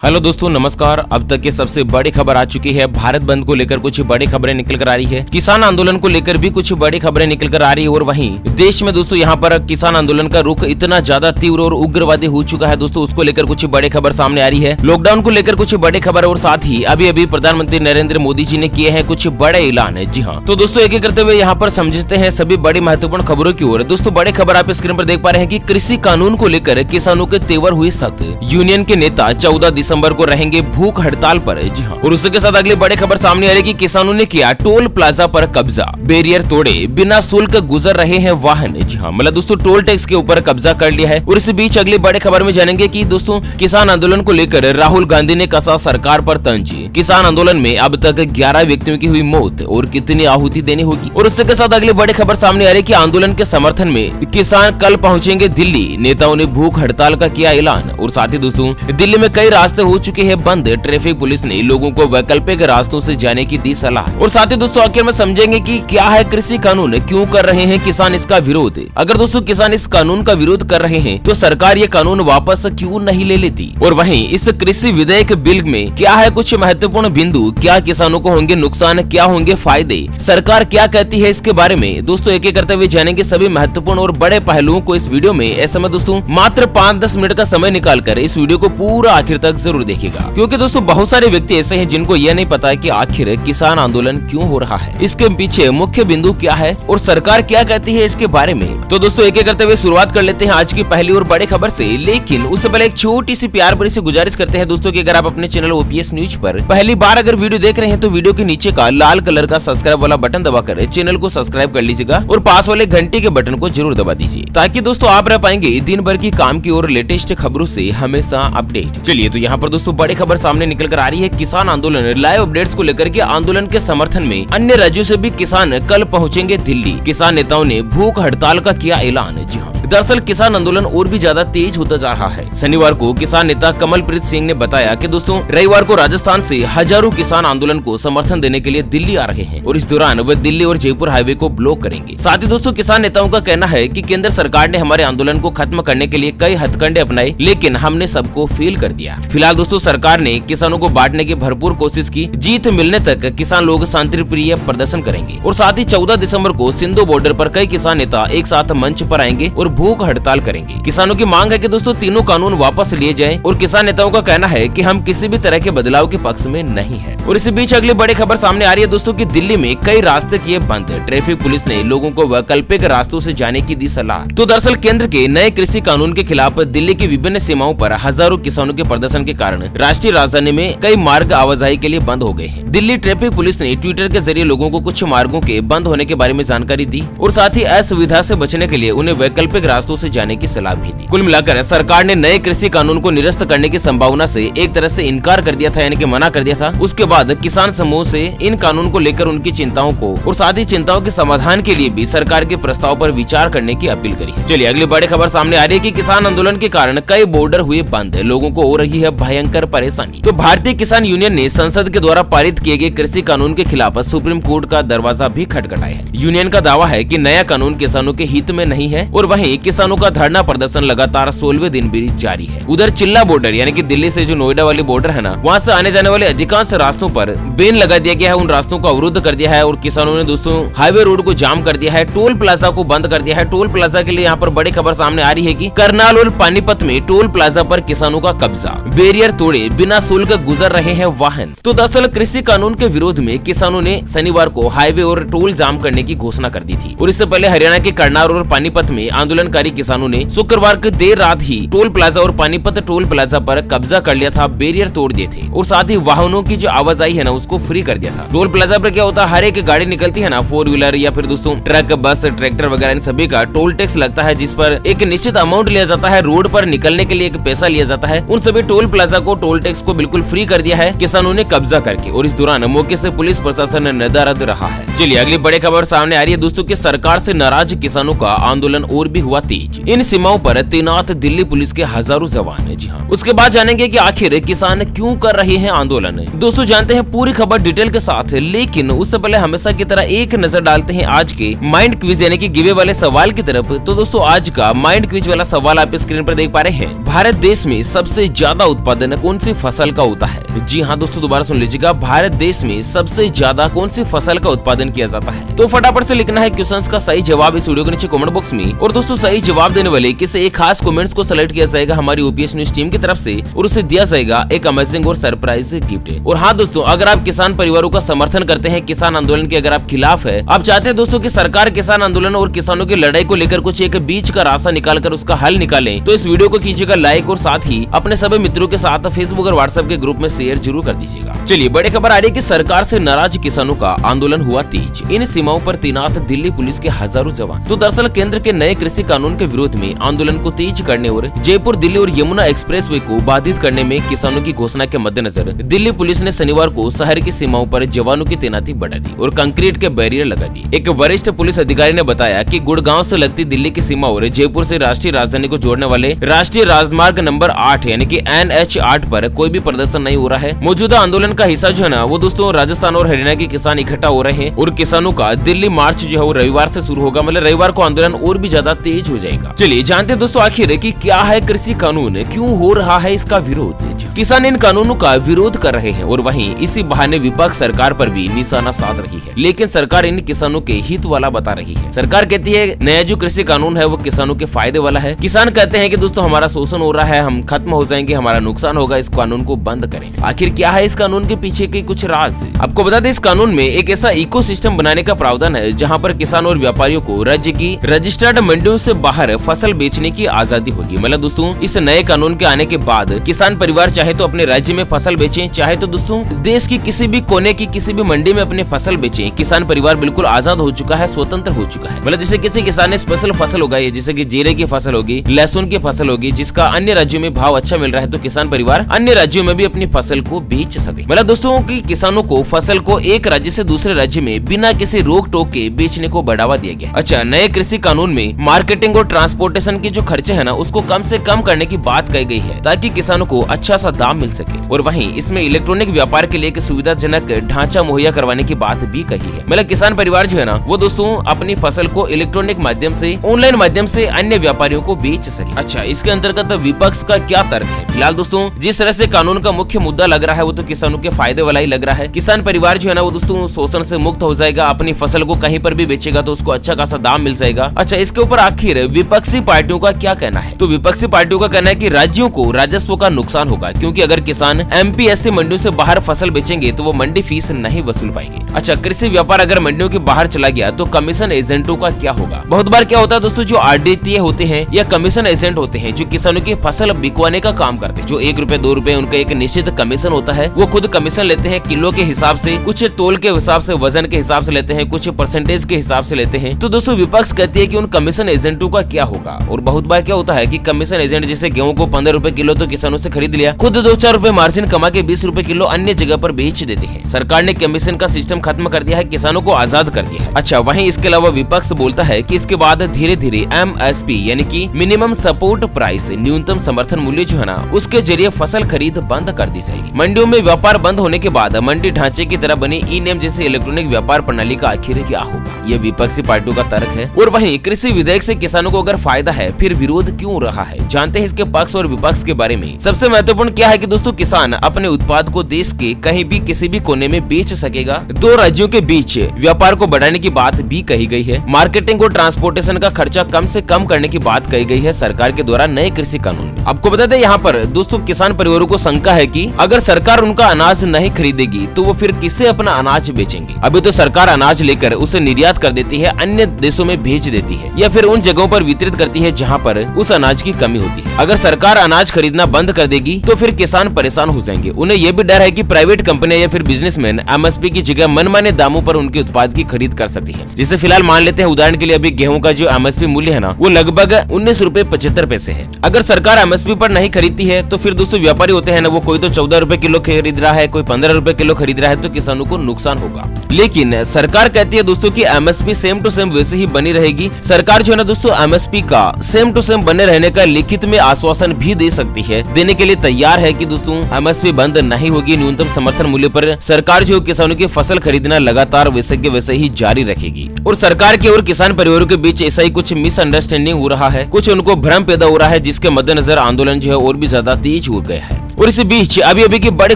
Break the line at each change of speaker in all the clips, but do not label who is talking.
Hello दोस्तों, नमस्कार। अब तक की सबसे बड़ी खबर आ चुकी है। भारत बंद को लेकर कुछ बड़ी खबरें निकल कर आ रही है। किसान आंदोलन को लेकर भी कुछ बड़ी खबरें निकल कर आ रही है। और वहीं देश में दोस्तों यहाँ पर किसान आंदोलन का रुख इतना ज्यादा तीव्र और उग्रवादी हो चुका है दोस्तों, उसको लेकर कुछ बड़ी खबर सामने आ रही है। लॉकडाउन को लेकर कुछ बड़ी खबर और साथ ही अभी अभी प्रधानमंत्री नरेंद्र मोदी जी ने किए हैं कुछ बड़े ऐलान है। जी हाँ, तो दोस्तों एक एक करते हुए यहाँ पर समझते हैं सभी बड़ी महत्वपूर्ण खबरों की ओर। दोस्तों बड़ी खबर आप स्क्रीन पर देख पा रहे हैं कि कृषि कानून को लेकर किसानों के तेवर हुए सख्त। यूनियन के नेता 14 दिसंबर को रहेंगे भूख हड़ताल पर। जी हाँ, और उसके साथ अगली बड़ी खबर सामने आ रही है कि किसानों ने किया टोल प्लाजा पर कब्जा, बैरियर तोड़े, बिना शुल्क गुजर रहे हैं वाहन। जी हाँ, मतलब दोस्तों टोल टैक्स के ऊपर कब्जा कर लिया है। और इस बीच अगली बड़ी खबर में जानेंगे कि दोस्तों किसान आंदोलन को लेकर राहुल गांधी ने कसा सरकार पर तंज। किसान आंदोलन में अब तक 11 व्यक्तियों की हुई मौत और कितनी आहुति देनी होगी। और उसके साथ अगली बड़ी खबर सामने आ रही है कि आंदोलन के समर्थन में किसान कल पहुंचेंगे दिल्ली, नेताओं ने भूख हड़ताल का किया ऐलान। और साथ ही दोस्तों दिल्ली में कई रास्ते हो चुके हैं बंद, ट्रैफिक पुलिस ने लोगों को वैकल्पिक रास्तों से जाने की दी सलाह। और साथ ही दोस्तों आखिर में समझेंगे कि क्या है कृषि कानून, क्यों कर रहे हैं किसान इसका विरोध। अगर दोस्तों किसान इस कानून का विरोध कर रहे हैं तो सरकार ये कानून वापस क्यों नहीं ले लेती। और वहीं इस कृषि विधेयक बिल में क्या है कुछ महत्वपूर्ण बिंदु, क्या किसानों को होंगे नुकसान, क्या होंगे फायदे, सरकार क्या कहती है इसके बारे में दोस्तों एक एक करते हुए जानेंगे सभी महत्वपूर्ण और बड़े पहलुओं को इस वीडियो में। ऐसे में दोस्तों मात्र 5-10 मिनट का समय निकालकर इस वीडियो को पूरा आखिर तक जरूर देखिएगा, क्योंकि दोस्तों बहुत सारे व्यक्ति ऐसे हैं जिनको यह नहीं पता है कि आखिर किसान आंदोलन क्यों हो रहा है, इसके पीछे मुख्य बिंदु क्या है और सरकार क्या कहती है इसके बारे में। तो दोस्तों एक एक करते हुए शुरुआत कर लेते हैं आज की पहली और बड़ी खबर से। लेकिन उससे पहले एक छोटी सी प्यार भरी सी गुजारिश करते हैं दोस्तों कि अगर आप अपने चैनल ओपीएस न्यूज पर पहली बार अगर वीडियो देख रहे हैं तो वीडियो के नीचे का लाल कलर का सब्सक्राइब वाला बटन दबाकर चैनल को सब्सक्राइब कर लीजिएगा और पास वाले घंटे के बटन को जरूर दबा दीजिए, ताकि दोस्तों आप रह पाएंगे दिन भर की काम की और लेटेस्ट खबरों से हमेशा अपडेट। चलिए तो यहाँ पर दोस्तों बड़ी खबर सामने निकल कर आ रही है। किसान आंदोलन लाइव अपडेट्स को लेकर के आंदोलन के समर्थन में अन्य राज्यों से भी किसान कल पहुंचेंगे दिल्ली, किसान नेताओं ने भूख हड़ताल का किया ऐलान। जी हाँ, दरअसल किसान आंदोलन और भी ज्यादा तेज होता जा रहा है। शनिवार को किसान नेता कमलप्रीत सिंह ने बताया कि दोस्तों रविवार को राजस्थान से हजारों किसान आंदोलन को समर्थन देने के लिए दिल्ली आ रहे हैं और इस दौरान वे दिल्ली और जयपुर हाईवे को ब्लॉक करेंगे। साथ ही दोस्तों किसान नेताओं का कहना है कि केंद्र सरकार ने हमारे आंदोलन को खत्म करने के लिए कई हथकंडे अपनाए, लेकिन हमने सबको फेल कर दिया। फिलहाल दोस्तों सरकार ने किसानों को बांटने की भरपूर कोशिश की। जीत मिलने तक किसान लोग शांतिप्रिय प्रदर्शन करेंगे। और साथ ही 14 दिसंबर को सिंधु बॉर्डर पर कई किसान नेता एक साथ मंच पर आएंगे और भूख हड़ताल करेंगे। किसानों की मांग है कि दोस्तों तीनों कानून वापस लिए जाएं और किसान नेताओं का कहना है कि हम किसी भी तरह के बदलाव के पक्ष में नहीं है। और इसी बीच अगली बड़ी खबर सामने आ रही है दोस्तों कि दिल्ली में कई रास्ते किए बंद, ट्रैफिक पुलिस ने लोगों को वैकल्पिक रास्तों से जाने की दी सलाह। तो दरअसल केंद्र के नए कृषि कानून के खिलाफ दिल्ली की विभिन्न सीमाओं पर हजारों किसानों के प्रदर्शन के कारण राष्ट्रीय राजधानी में कई मार्ग आवाजाही के लिए बंद हो गए हैं। दिल्ली ट्रैफिक पुलिस ने ट्विटर के जरिए लोगों को कुछ मार्गों के बंद होने के बारे में जानकारी दी और साथ ही असुविधा से बचने के लिए उन्हें वैकल्पिक रास्तों से जाने की सलाह भी दी। कुल मिलाकर सरकार ने नए कृषि कानून को निरस्त करने की संभावना से एक तरह से इनकार कर दिया था, यानी कि मना कर दिया था। उसके बाद किसान समूह से इन कानून को लेकर उनकी चिंताओं को और साथ ही चिंताओं के समाधान के लिए भी सरकार के प्रस्ताव पर विचार करने की अपील करी है। चलिए अगली बड़ी खबर सामने आ रही है कि किसान आंदोलन के कारण कई बॉर्डर हुए बंद, लोगों को हो रही है भयंकर परेशानी। तो भारतीय किसान यूनियन ने संसद के द्वारा पारित किए गए कृषि कानून के खिलाफ सुप्रीम कोर्ट का दरवाजा भी खटखटाया है। यूनियन का दावा है कि नया कानून किसानों के हित में नहीं है और वहीं किसानों का धरना प्रदर्शन लगातार 16वें दिन भी जारी है। उधर चिल्ला बॉर्डर यानी कि दिल्ली से जो नोएडा वाली बॉर्डर है ना, वहाँ से आने जाने वाले अधिकांश रास्तों पर बैन लगा दिया गया है, उन रास्तों को अवरुद्ध कर दिया है और किसानों ने दोस्तों हाईवे रोड को जाम कर दिया है, टोल प्लाजा को बंद कर दिया है। टोल प्लाजा के लिए यहाँ पर बड़ी खबर सामने आ रही है कि करनाल और पानीपत में टोल प्लाजा पर किसानों का कब्जा, बैरियर तोड़े, बिना शुल्क गुजर रहे हैं वाहन। तो दरअसल कृषि कानून के विरोध में किसानों ने शनिवार को हाईवे और टोल जाम करने की घोषणा कर दी थी। और इससे पहले हरियाणा के करनाल और पानीपत में आंदोलनकारी किसानों ने शुक्रवार की देर रात ही टोल प्लाजा और पानीपत टोल प्लाजा पर कब्जा कर लिया था, बैरियर तोड़ दिए थे और साथ ही वाहनों की जो आवाजाही है ना उसको फ्री कर दिया था। टोल प्लाजा पर क्या होता है, हर एक गाड़ी निकलती है ना, 4 व्हीलर या फिर दोस्तों ट्रक, बस, ट्रैक्टर वगैरह, इन सभी का टोल टैक्स लगता है, जिस पर एक निश्चित अमाउंट लिया जाता है। रोड पर निकलने के लिए एक पैसा लिया जाता है। उन सभी टोल प्लाजा को, टोल टैक्स को बिल्कुल फ्री कर दिया है किसानों ने कब्जा करके। और इस दौरान मौके से पुलिस प्रशासन नदारद रहा है। चलिए अगली बड़ी खबर सामने आ रही है दोस्तों कि सरकार से नाराज किसानों का आंदोलन और भी हुआ तेज। इन सीमाओं पर तैनात दिल्ली पुलिस के हजारों जवान। जी हाँ, उसके बाद जानेंगे कि आखिर किसान क्यों कर रहे हैं आंदोलन। दोस्तों जानते हैं पूरी खबर डिटेल के साथ, लेकिन उससे पहले हमेशा की तरह एक नजर डालते हैं आज के माइंड क्विज यानी कि गिवे वाले सवाल की तरफ। तो दोस्तों आज का माइंड क्विज वाला सवाल आप स्क्रीन पर देख पा रहे हैं। भारत देश में सबसे ज्यादा उत्पादन कौन सी फसल का होता है? जी हाँ दोस्तों, दोबारा सुन लीजिएगा, भारत देश में सबसे ज्यादा कौन सी फसल का उत्पादन किया जाता है? तो फटाफट से लिखना है क्वेश्चंस का सही जवाब इस वीडियो के नीचे कमेंट बॉक्स में। और दोस्तों सही जवाब देने वाले किसी एक खास कमेंट्स को सेलेक्ट किया जाएगा हमारी ओपीएस न्यूज टीम की तरफ से और उसे दिया जाएगा एक अमेजिंग और सरप्राइज गिफ्ट। और हाँ दोस्तों, अगर आप किसान परिवारों का समर्थन करते हैं, किसान आंदोलन के अगर आप खिलाफ है, आप चाहते हैं दोस्तों कि सरकार किसान आंदोलन और किसानों की लड़ाई को लेकर कुछ एक बीच का रास्ता निकालकर उसका हल निकाले, तो इस वीडियो को कीजिएगा लाइक और साथ ही अपने सभी मित्रों के साथ फेसबुक और व्हाट्सएप के ग्रुप में शेयर जरूर कर दीजिएगा। चलिए बड़ी खबर आ रही है कि सरकार से नाराज किसानों का आंदोलन हुआ तेज। इन सीमाओं पर तैनात दिल्ली पुलिस के हजारों जवान। तो दरअसल केंद्र के नए कृषि कानून के विरोध में आंदोलन को तेज करने और जयपुर दिल्ली और यमुना एक्सप्रेसवे को बाधित करने में किसानों की घोषणा के मद्देनजर दिल्ली पुलिस ने शनिवार को शहर की सीमाओं पर जवानों की तैनाती बढ़ा दी और कंक्रीट के बैरियर लगा दिए। एक वरिष्ठ पुलिस अधिकारी ने बताया कि गुड़गांव से लगती दिल्ली की सीमा और जयपुर से राष्ट्रीय राजधानी को जोड़ने वाले राष्ट्रीय राजमार्ग नंबर 8 यानी कि NH 8 पर कोई भी प्रदर्शन नहीं हो रहा है। मौजूदा आंदोलन का हिस्सा जो है ना वो दोस्तों राजस्थान और हरियाणा के किसान इकट्ठा हो रहे हैं और किसानों का दिल्ली मार्च जो है वो रविवार से शुरू होगा, मतलब रविवार को आंदोलन और भी ज्यादा तेज हो जाएगा। चलिए जानते हैं दोस्तों आखिर कि क्या है कृषि कानून, क्यों हो रहा है इसका विरोध। किसान इन कानूनों का विरोध कर रहे हैं और वहीं इसी बहाने विपक्ष सरकार पर भी निशाना साध रही है, लेकिन सरकार इन किसानों के हित वाला बता रही है। सरकार कहती है नया जो कृषि कानून है वो किसानों के फायदे वाला है। किसान कहते हैं कि दोस्तों हमारा शोषण हो रहा है, हम खत्म हो जाएंगे, हमारा नुकसान होगा, इस कानून को बंद करें। आखिर क्या है इस कानून के पीछे के कुछ राज? आपको बता दें इस कानून में एक ऐसा इकोसिस्टम बनाने का प्रावधान है जहां पर किसान और व्यापारियों को राज्य की रजिस्टर्ड मंडियों से बाहर फसल बेचने की आजादी होगी। मतलब दोस्तों इस नए कानून के आने के बाद किसान परिवार चाहे तो अपने राज्य में फसल बेचें, चाहे तो दोस्तों देश की किसी भी कोने की किसी भी मंडी में अपनी फसल बेचें। किसान परिवार बिल्कुल आजाद हो चुका है, स्वतंत्र हो चुका है। मतलब जैसे किसी किसान ने स्पेशल फसल उगाई है, जैसे कि जीरे की फसल होगी, लहसुन की फसल होगी, जिसका अन्य राज्यों में भाव अच्छा मिल रहा है, तो किसान परिवार अन्य राज्यों में भी अपनी फसल को बेच सके। मतलब दोस्तों की किसानों को फसल को एक राज्य से दूसरे राज्य में बिना किसी रोक टोक के बेचने को बढ़ावा दिया गया। अच्छा, नए कृषि कानून में मार्केटिंग और ट्रांसपोर्टेशन के जो खर्चे है ना उसको कम से कम करने की बात कही गई है ताकि किसानों को अच्छा सा दाम मिल सके। और वहीं इसमें इलेक्ट्रॉनिक व्यापार के लिए एक सुविधाजनक ढांचा मुहैया करवाने की बात भी कही है। मतलब किसान परिवार जो है ना वो दोस्तों अपनी फसल को इलेक्ट्रॉनिक माध्यम से, ऑनलाइन माध्यम से अन्य व्यापारियों को बेच सके। अच्छा, इसके अंतर्गत विपक्ष का क्या तर्क है? फिलहाल दोस्तों जिस तरह से कानून का मुख्य मुद्दा लग रहा है वो तो किसानों के फायदे वाला ही लग रहा है। किसान परिवार जो है ना वो दोस्तों शोषण से मुक्त हो जाएगा, अपनी फसल को कहीं पर भी बेचेगा तो उसको अच्छा खासा दाम मिल जाएगा। अच्छा, इसके ऊपर आखिर विपक्षी पार्टियों का क्या कहना है? तो विपक्षी पार्टियों का कहना है कि राज्यों को राजस्व का नुकसान होगा, क्योंकि अगर किसान MPSC मंडियों से बाहर फसल बेचेंगे तो वो मंडी फीस नहीं वसूल पाएंगे। अच्छा, कृषि व्यापार अगर मंडियों के बाहर चला गया तो कमीशन एजेंटों का क्या होगा? बहुत बार क्या होता है दोस्तों, जो RDTA होते हैं या कमीशन एजेंट होते हैं जो किसानों की फसल बिकवाने का काम करते हैं, जो 1 रुपए 2 रुपए उनका एक निश्चित कमीशन होता है, वो खुद कमीशन लेते हैं किलो के हिसाब से, कुछ तोल के हिसाब से, वजन के हिसाब से लेते हैं, कुछ परसेंटेज के हिसाब से लेते हैं। तो दोस्तों विपक्ष कहती है कि उन कमीशन एजेंटों का क्या होगा? और बहुत बार क्या होता है कि कमीशन एजेंट जैसे गेहूं को 15 रुपए किलो तो किसानों से खरीद लिया, खुद 2-4 रुपए मार्जिन कमा के 20 रुपए किलो अन्य जगह पर बेच देते हैं। सरकार ने कमीशन का सिस्टम खत्म कर दिया है, किसानों को आजाद कर दिया है। अच्छा, वहीं इसके अलावा विपक्ष बोलता है कि इसके बाद धीरे धीरे MSP यानी कि मिनिमम सपोर्ट प्राइस, न्यूनतम समर्थन मूल्य जो है ना उसके जरिए फसल खरीद बंद कर दी जाएगी। मंडियों में व्यापार बंद होने के बाद मंडी ढांचे की तरह बनी ई-नेम जैसे इलेक्ट्रॉनिक व्यापार प्रणाली का आखिर क्या होगा? ये विपक्षी पार्टियों का तर्क है। और वहीं कृषि विधेयक से किसानों को अगर फायदा है फिर विरोध क्यों रहा है? जानते हैं इसके पक्ष और विपक्ष के बारे में। सबसे महत्वपूर्ण क्या है कि दोस्तों किसान अपने उत्पाद को देश के कहीं भी किसी भी कोने में बेच सकेगा। 2 राज्यों के बीच व्यापार को बढ़ाने की बात भी कही गई है। मार्केटिंग और ट्रांसपोर्टेशन का खर्चा कम से कम करने की बात कही गई है सरकार के द्वारा नए कृषि कानून में। आपको बता दें यहाँ पर दोस्तों किसान परिवारों को शंका है कि अगर सरकार उनका अनाज नहीं खरीदेगी तो वो फिर किससे अपना अनाज बेचेंगे? अभी तो सरकार अनाज लेकर उसे निर्यात कर देती है, अन्य देशों में भेज देती है या फिर उन जगहों पर वितरित करती है जहाँ पर उस अनाज की कमी होती है। अगर सरकार अनाज खरीदना बंद कर देगी तो फिर किसान परेशान हो जाएंगे। उन्हें यह भी डर है कि प्राइवेट कंपनियां या फिर बिजनेसमैन MSP की जगह मनमाने दामों पर उनके उत्पाद की खरीद कर सकती है। जिसे फिलहाल मान लेते हैं उदाहरण के लिए अभी गेहूं का जो MSP मूल्य है ना वो लगभग 19 रुपए 75 पैसे है। अगर सरकार MSP पर नहीं खरीदती है तो फिर दोस्तों व्यापारी होते हैं ना वो कोई तो 14 रुपए किलो खरीद रहा है, कोई 15 रुपए रुपए किलो खरीद रहा है तो किसानों को नुकसान होगा। लेकिन सरकार कहती है दोस्तों कि एमएसपी सेम टू सेम वैसे ही बनी रहेगी। सरकार जो है ना दोस्तों एमएसपी का सेम टू सेम बने रहने का लिखित में आश्वासन भी दे सकती है, देने के लिए तैयार है कि दोस्तों एमएसपी बंद नहीं होगी। न्यूनतम समर्थन मूल्य पर सरकार जो किसानों की फसल खरीदना लगातार वैसे के वैसे ही जारी रखेगी। और सरकार के और किसान परिवारों के बीच ऐसा ही कुछ मिसअंडरस्टैंडिंग हो रहा है, कुछ उनको भ्रम पैदा हो रहा है, जिसके मद्देनजर आंदोलन जो है और भी ज्यादा तेज हो गया है। और इस बीच अभी अभी की बड़ी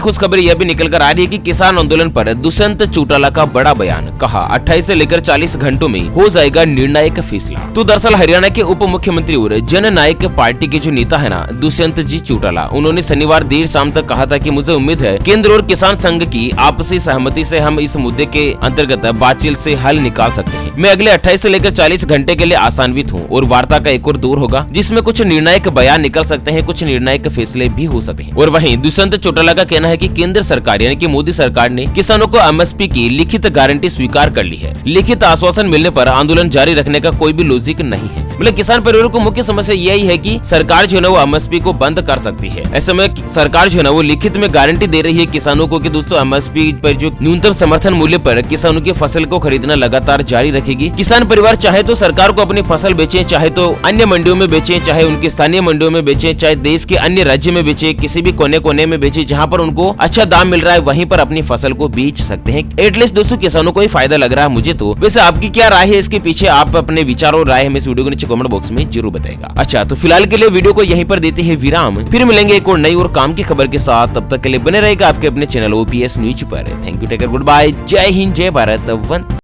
खुशखबरी यह भी निकल कर आ रही है कि किसान आंदोलन पर दुष्यंत चौटाला का बड़ा बयान। कहा 28 से लेकर 40 घंटों में हो जाएगा निर्णायक फैसला। तो दरअसल हरियाणा के उप मुख्यमंत्री और जन नायक पार्टी के जो नेता है ना दुष्यंत जी चौटाला, उन्होंने शनिवार देर शाम तक कहा था कि मुझे उम्मीद है केंद्र और किसान संघ की आपसी सहमति से हम इस मुद्दे के अंतर्गत बातचीत से हल निकाल सकते हैं। मैं अगले 28 से लेकर 40 घंटे के लिए आशान्वित हूँ और वार्ता का एक और दौर होगा जिसमें कुछ निर्णायक बयान निकल सकते हैं, कुछ निर्णायक फैसले भी हो सकते हैं। और वहीं दुष्यंत चौटाला का कहना है कि केंद्र सरकार यानी कि मोदी सरकार ने किसानों को एमएसपी की लिखित गारंटी स्वीकार कर ली है। लिखित आश्वासन मिलने पर आंदोलन जारी रखने का कोई भी लॉजिक नहीं है। मतलब किसान परिवारों को मुख्य समस्या यही है कि सरकार जो है वो एमएसपी को बंद कर सकती है। ऐसे में सरकार जो है वो लिखित में गारंटी दे रही है किसानों को कि दोस्तों एमएसपी पर जो न्यूनतम समर्थन मूल्य पर किसानों की फसल को खरीदना लगातार जारी रखेगी। किसान परिवार चाहे तो सरकार को अपनी फसल बेचे, चाहे तो अन्य मंडियों में बेचे, चाहे उनकी स्थानीय मंडियों में बेचे, चाहे देश के अन्य राज्य में बेचे, किसी भी कोने कोने में बेचे जहाँ पर उनको अच्छा दाम मिल रहा है वहीं पर अपनी फसल को बेच सकते हैं। एटलीस्ट दोस्तों किसानों को ही फायदा लग रहा है मुझे तो। वैसे आपकी क्या राय है इसके पीछे? आप अपने विचार और राय हमें इस वीडियो के नीचे कमेंट बॉक्स में जरूर बताएगा। अच्छा तो फिलहाल के लिए वीडियो को यहीं पर देते हैं विराम, फिर मिलेंगे एक और नई और काम की खबर के साथ। तब तक के लिए बने रहेगा आपके अपने चैनल ओपीएस न्यूज पर। Thank you, take care, goodbye, जय हिंद, जय भारत, वंदे।